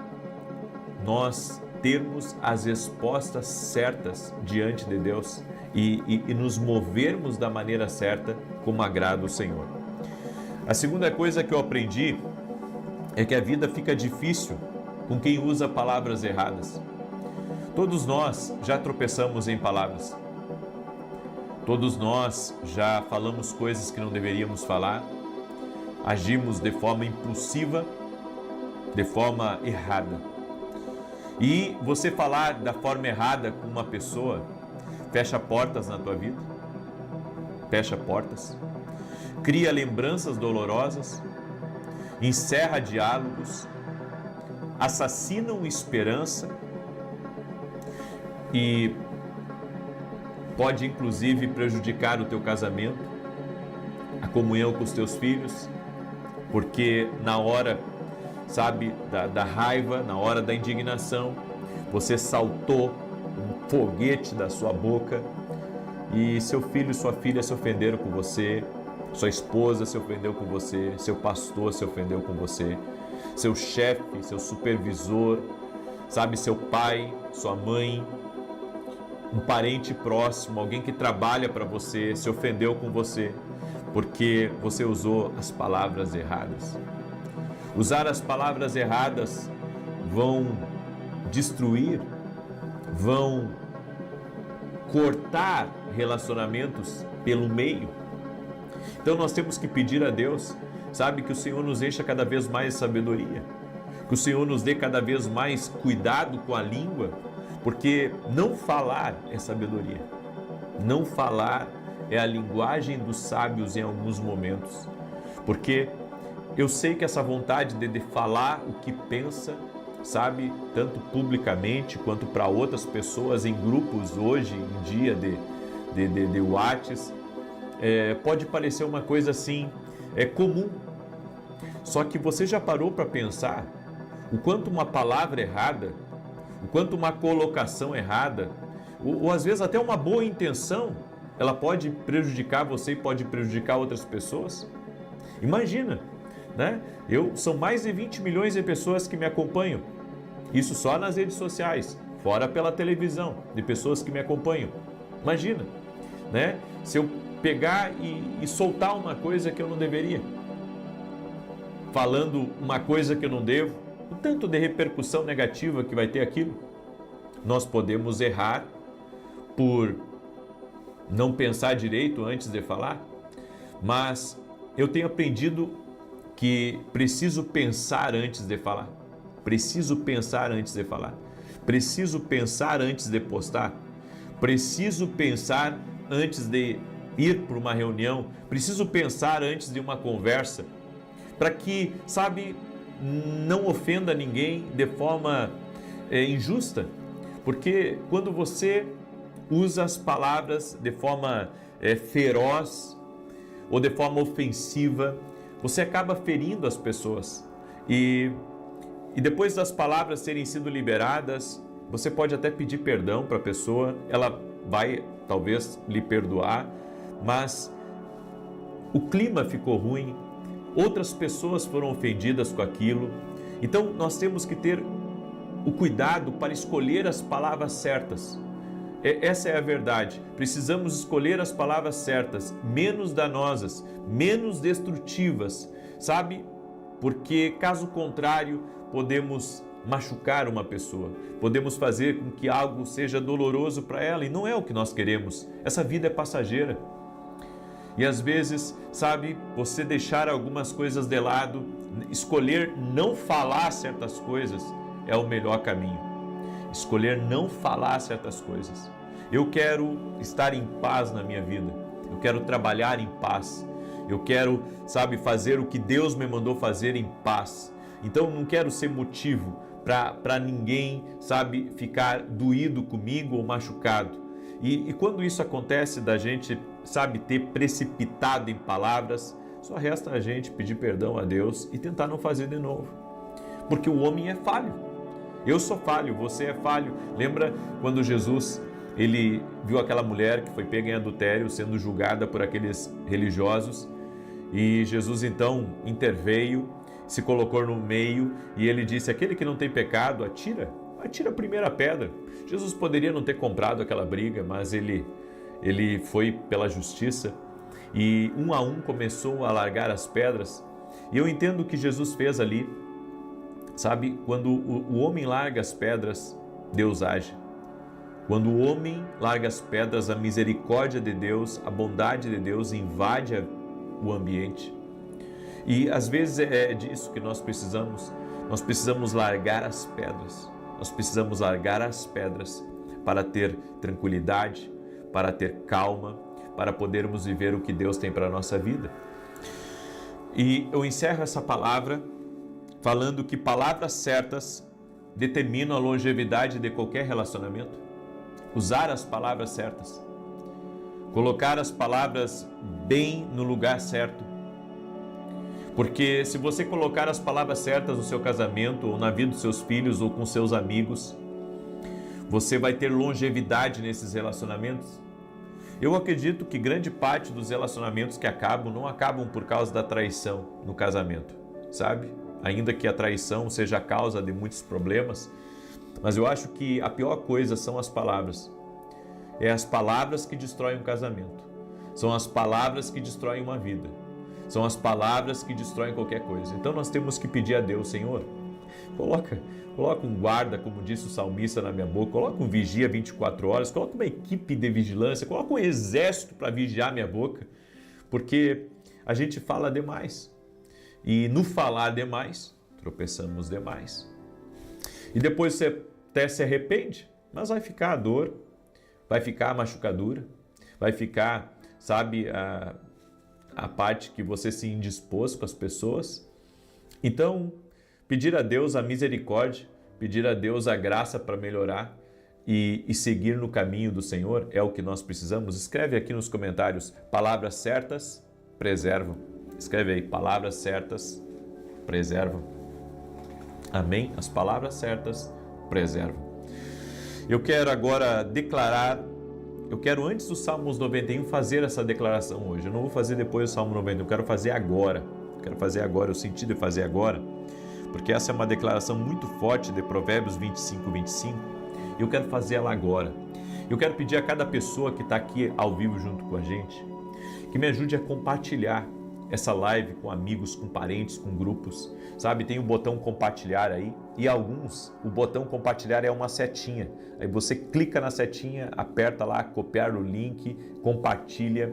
nós termos as respostas certas diante de Deus e nos movermos da maneira certa como agrada o Senhor. A segunda coisa que eu aprendi é que a vida fica difícil com quem usa palavras erradas. Todos nós já tropeçamos em palavras. Todos nós já falamos coisas que não deveríamos falar, agimos de forma impulsiva, de forma errada. E você falar da forma errada com uma pessoa fecha portas na tua vida, fecha portas, cria lembranças dolorosas, encerra diálogos, assassinam esperança e pode inclusive prejudicar o teu casamento, a comunhão com os teus filhos, porque na hora, sabe, da raiva, na hora da indignação, você saltou um foguete da sua boca e seu filho e sua filha se ofenderam com você, sua esposa se ofendeu com você, seu pastor se ofendeu com você, seu chefe, seu supervisor, sabe, seu pai, sua mãe, um parente próximo, alguém que trabalha para você, se ofendeu com você, porque você usou as palavras erradas. Usar as palavras erradas vão destruir, vão cortar relacionamentos pelo meio. Então nós temos que pedir a Deus, sabe, que o Senhor nos encha cada vez mais de sabedoria, que o Senhor nos dê cada vez mais cuidado com a língua, porque não falar é sabedoria. Não falar é a linguagem dos sábios em alguns momentos, porque eu sei que essa vontade de falar o que pensa, sabe, tanto publicamente quanto para outras pessoas em grupos hoje em dia de WhatsApp, pode parecer uma coisa assim, comum. Só que você já parou para pensar o quanto uma palavra errada, o quanto uma colocação errada, ou às vezes até uma boa intenção, ela pode prejudicar você e pode prejudicar outras pessoas? Imagina, né? São mais de 20 milhões de pessoas que me acompanham, isso só nas redes sociais, fora pela televisão, de pessoas que me acompanham. Imagina, né? Se eu pegar e soltar uma coisa que eu não deveria, falando uma coisa que eu não devo, o tanto de repercussão negativa que vai ter aquilo. Nós podemos errar por não pensar direito antes de falar, mas eu tenho aprendido que preciso pensar antes de falar. Preciso pensar antes de falar. Preciso pensar antes de postar. Preciso pensar antes de ir para uma reunião. Preciso pensar antes de uma conversa, para que, sabe, não ofenda ninguém de forma injusta. Porque quando você usa as palavras de forma feroz ou de forma ofensiva, você acaba ferindo as pessoas. E depois das palavras terem sido liberadas, você pode até pedir perdão para a pessoa, ela vai talvez lhe perdoar, mas o clima ficou ruim, outras pessoas foram ofendidas com aquilo. Então nós temos que ter o cuidado para escolher as palavras certas. Essa é a verdade. Precisamos escolher as palavras certas, menos danosas, menos destrutivas, sabe? Porque caso contrário, podemos machucar uma pessoa, podemos fazer com que algo seja doloroso para ela, e não é o que nós queremos. Essa vida é passageira. E às vezes, sabe, você deixar algumas coisas de lado, escolher não falar certas coisas é o melhor caminho. Escolher não falar certas coisas. Eu quero estar em paz na minha vida. Eu quero trabalhar em paz. Eu quero, sabe, fazer o que Deus me mandou fazer em paz. Então não quero ser motivo para ninguém, sabe, ficar doído comigo ou machucado. E quando isso acontece da gente, sabe, ter precipitado em palavras, só resta a gente pedir perdão a Deus e tentar não fazer de novo. Porque o homem é falho. Eu sou falho, você é falho. Lembra quando Jesus, ele viu aquela mulher que foi pega em adultério, sendo julgada por aqueles religiosos, e Jesus então interveio, se colocou no meio e ele disse: aquele que não tem pecado, atira a primeira pedra. Jesus poderia não ter comprado aquela briga, mas ele foi pela justiça e um a um começou a largar as pedras. E eu entendo o que Jesus fez ali. Sabe, quando o homem larga as pedras, Deus age. Quando o homem larga as pedras, a misericórdia de Deus, a bondade de Deus invade o ambiente. E às vezes é disso que nós precisamos. Nós precisamos largar as pedras. Nós precisamos largar as pedras para ter tranquilidade, para ter calma, para podermos viver o que Deus tem para a nossa vida. E eu encerro essa palavra falando que palavras certas determinam a longevidade de qualquer relacionamento. Usar as palavras certas. Colocar as palavras bem no lugar certo. Porque se você colocar as palavras certas no seu casamento, ou na vida dos seus filhos, ou com seus amigos, você vai ter longevidade nesses relacionamentos. Eu acredito que grande parte dos relacionamentos que acabam, não acabam por causa da traição no casamento, sabe? Ainda que a traição seja a causa de muitos problemas, mas eu acho que a pior coisa são as palavras. É as palavras que destroem um casamento. São as palavras que destroem uma vida. São as palavras que destroem qualquer coisa. Então nós temos que pedir a Deus: Senhor, Coloca um guarda, como disse o salmista, na minha boca, coloca um vigia 24 horas, coloca uma equipe de vigilância, coloca um exército para vigiar minha boca, porque a gente fala demais. E no falar demais, tropeçamos demais. E depois você até se arrepende, mas vai ficar a dor, vai ficar a machucadura, vai ficar, sabe, a parte que você se indispôs com as pessoas. Então, pedir a Deus a misericórdia, pedir a Deus a graça para melhorar e seguir no caminho do Senhor é o que nós precisamos. Escreve aqui nos comentários, palavras certas preservam. Escreve aí, palavras certas preservam. Amém? As palavras certas preservam. Eu quero agora declarar, antes do Salmos 91 fazer essa declaração hoje. Eu não vou fazer depois do Salmo 91, eu quero fazer agora. Eu senti de fazer agora, porque essa é uma declaração muito forte de Provérbios 25, 25, e eu quero fazer ela agora. Eu quero pedir a cada pessoa que está aqui ao vivo junto com a gente, que me ajude a compartilhar essa live com amigos, com parentes, com grupos, sabe? Tem o botão compartilhar aí, e alguns, o botão compartilhar é uma setinha, aí você clica na setinha, aperta lá, copiar o link, compartilha,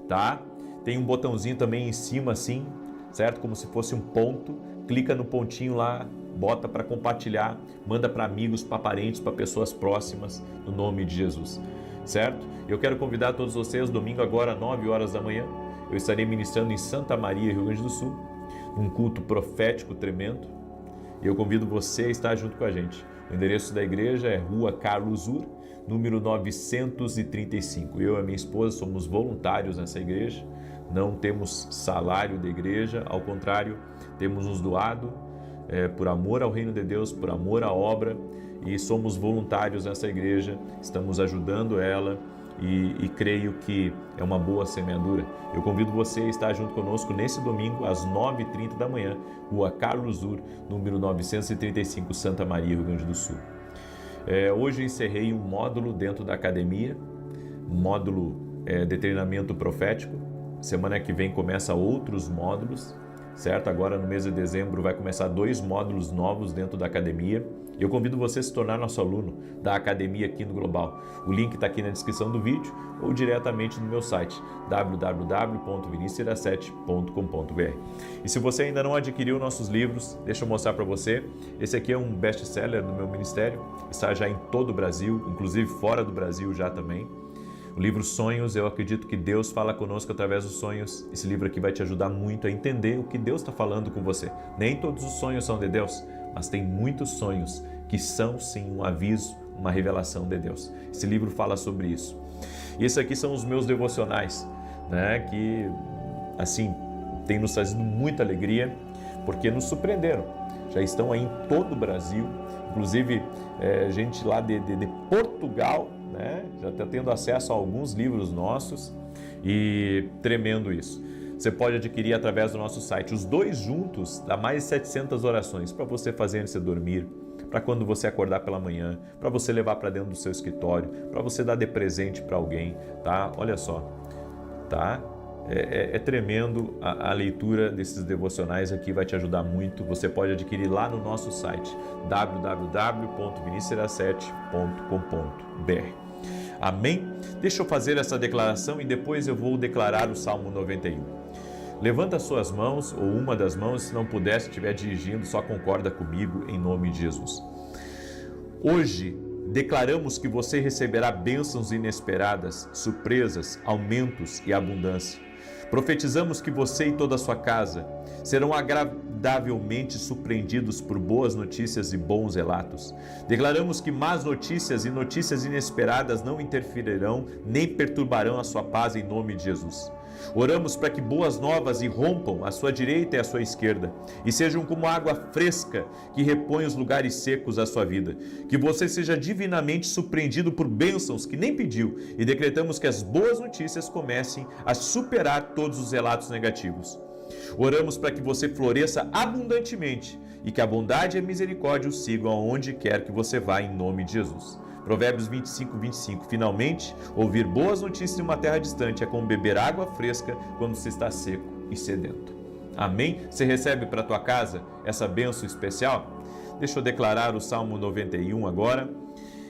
tá? Tem um botãozinho também em cima assim, certo? Como se fosse um ponto, clica no pontinho lá, bota para compartilhar, manda para amigos, para parentes, para pessoas próximas, no nome de Jesus, certo? Eu quero convidar todos vocês, domingo agora, 9 horas da manhã, eu estarei ministrando em Santa Maria, Rio Grande do Sul, um culto profético tremendo, e eu convido você a estar junto com a gente. O endereço da igreja é Rua Carlos Ur, número 935. Eu e a minha esposa somos voluntários nessa igreja, não temos salário da igreja, ao contrário, temos nos doado por amor ao reino de Deus, por amor à obra, e somos voluntários nessa igreja, estamos ajudando ela e creio que é uma boa semeadura. Eu convido você a estar junto conosco nesse domingo às 9h30 da manhã, Rua Carlos Ur, número 935, Santa Maria, Rio Grande do Sul. Hoje eu encerrei um módulo dentro da academia, um módulo de treinamento profético. Semana que vem começa outros módulos, certo? Agora no mês de dezembro vai começar 2 módulos novos dentro da academia. Eu convido você a se tornar nosso aluno da academia aqui no Global. O link está aqui na descrição do vídeo ou diretamente no meu site www.vinicius17.com.br. E se você ainda não adquiriu nossos livros, deixa eu mostrar para você. Esse aqui é um best-seller do meu ministério, está já em todo o Brasil, inclusive fora do Brasil já também. O livro Sonhos, eu acredito que Deus fala conosco através dos sonhos. Esse livro aqui vai te ajudar muito a entender o que Deus está falando com você. Nem todos os sonhos são de Deus, mas tem muitos sonhos que são sim um aviso, uma revelação de Deus. Esse livro fala sobre isso. E esses aqui são os meus devocionais, né, que assim tem nos trazido muita alegria, porque nos surpreenderam. Já estão aí em todo o Brasil, inclusive gente lá de Portugal, né, já está tendo acesso a alguns livros nossos, e tremendo isso. Você pode adquirir através do nosso site. Os 2 juntos dá mais de 700 orações para você fazer antes de dormir, para quando você acordar pela manhã, para você levar para dentro do seu escritório, para você dar de presente para alguém, tá? Olha só, tá? É tremendo a leitura desses devocionais aqui, vai te ajudar muito. Você pode adquirir lá no nosso site www.vinicius17.com.br. Amém? Deixa eu fazer essa declaração e depois eu vou declarar o Salmo 91. Levanta as suas mãos, ou uma das mãos, se não puder, se estiver dirigindo, só concorda comigo em nome de Jesus. Hoje, declaramos que você receberá bênçãos inesperadas, surpresas, aumentos e abundância. Profetizamos que você e toda a sua casa serão agradavelmente surpreendidos por boas notícias e bons relatos. Declaramos que más notícias e notícias inesperadas não interferirão nem perturbarão a sua paz em nome de Jesus. Oramos para que boas novas irrompam à sua direita e à sua esquerda e sejam como água fresca que repõe os lugares secos da sua vida. Que você seja divinamente surpreendido por bênçãos que nem pediu e decretamos que as boas notícias comecem a superar todos os relatos negativos. Oramos para que você floresça abundantemente e que a bondade e a misericórdia o sigam aonde quer que você vá em nome de Jesus. Provérbios 25, 25. Finalmente, ouvir boas notícias em uma terra distante é como beber água fresca quando se está seco e sedento. Amém? Você recebe para a tua casa essa bênção especial? Deixa eu declarar o Salmo 91 agora.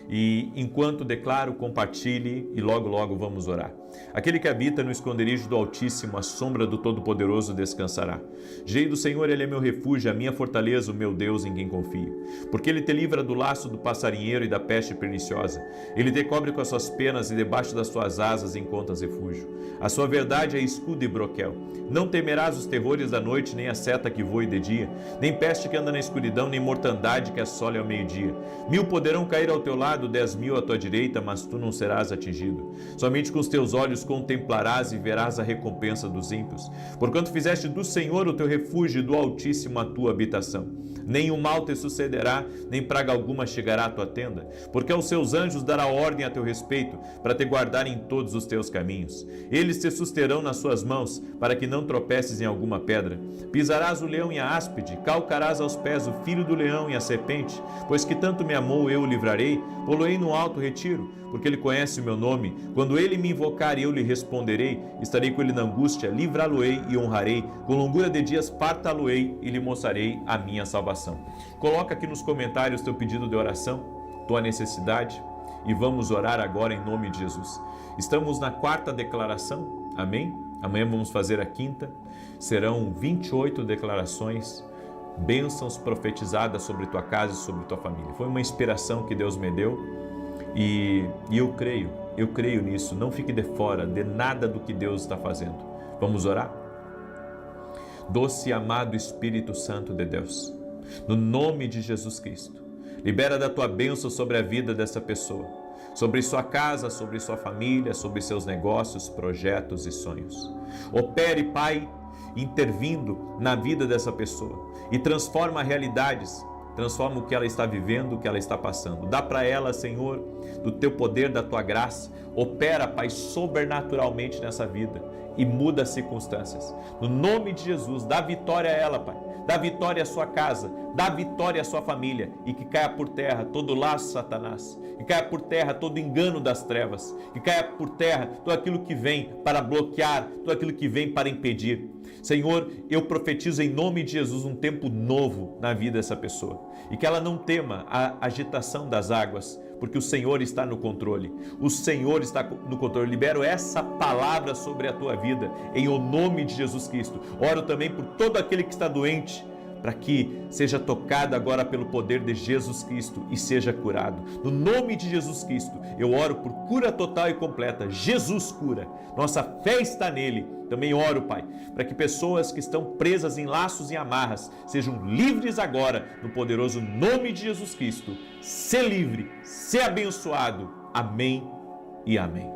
E enquanto declaro, compartilhe e logo, logo vamos orar. Aquele que habita no esconderijo do Altíssimo, a sombra do Todo-Poderoso descansará. Direi do Senhor, Ele é meu refúgio, a minha fortaleza, o meu Deus em quem confio. Porque Ele te livra do laço do passarinheiro e da peste perniciosa. Ele te cobre com as suas penas e debaixo das suas asas encontras refúgio. A sua verdade é escudo e broquel. Não temerás os terrores da noite, nem a seta que voe de dia, nem peste que anda na escuridão, nem mortandade que assole ao meio-dia. 1000 poderão cair ao teu lado, 10.000 à tua direita, mas tu não serás atingido. Somente com os teus olhos contemplarás e verás a recompensa dos ímpios. Porquanto fizeste do Senhor o teu refúgio e do Altíssimo a tua habitação. Nenhum mal te sucederá, nem praga alguma chegará à tua tenda, porque aos seus anjos dará ordem a teu respeito, para te guardar em todos os teus caminhos. Eles te susterão nas suas mãos, para que não tropeces em alguma pedra. Pisarás o leão e a áspide, calcarás aos pés o filho do leão e a serpente, pois que tanto me amou, eu o livrarei, pô-lo-ei no alto retiro, porque ele conhece o meu nome. Quando ele me invocar, eu lhe responderei, estarei com ele na angústia, livrá-lo-ei e honrarei, com longura de dias fartá-lo-ei e lhe mostrarei a minha salvação. Coloca aqui nos comentários teu pedido de oração, tua necessidade, e vamos orar agora em nome de Jesus. Estamos na 4ª declaração, amém? Amanhã vamos fazer a 5ª, serão 28 declarações, bênçãos profetizadas sobre tua casa e sobre tua família. Foi uma inspiração que Deus me deu e eu creio nisso. Não fique de fora de nada do que Deus está fazendo. Vamos orar? Doce e amado Espírito Santo de Deus, no nome de Jesus Cristo, libera da tua bênção sobre a vida dessa pessoa, sobre sua casa, sobre sua família, sobre seus negócios, projetos e sonhos. Opere, Pai, intervindo na vida dessa pessoa e transforma realidades, transforma o que ela está vivendo, o que ela está passando. Dá para ela, Senhor, do teu poder, da tua graça. Opera, Pai, sobrenaturalmente nessa vida e muda as circunstâncias. No nome de Jesus, dá vitória a ela, Pai. Dá vitória à sua casa, dá vitória à sua família e que caia por terra todo laço, Satanás, que caia por terra todo engano das trevas, que caia por terra tudo aquilo que vem para bloquear, tudo aquilo que vem para impedir. Senhor, eu profetizo em nome de Jesus um tempo novo na vida dessa pessoa e que ela não tema a agitação das águas, porque o Senhor está no controle. O Senhor está no controle. Libero essa palavra sobre a tua vida em o nome de Jesus Cristo. Oro também por todo aquele que está doente, para que seja tocado agora pelo poder de Jesus Cristo e seja curado. No nome de Jesus Cristo, eu oro por cura total e completa. Jesus cura. Nossa fé está nele. Também oro, Pai, para que pessoas que estão presas em laços e amarras sejam livres agora, no poderoso nome de Jesus Cristo. Sê livre, sê abençoado. Amém e amém.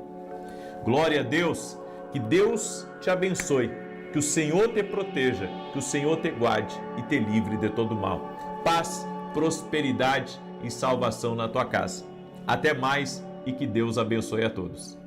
Glória a Deus. Que Deus te abençoe. Que o Senhor te proteja, que o Senhor te guarde e te livre de todo mal. Paz, prosperidade e salvação na tua casa. Até mais e que Deus abençoe a todos.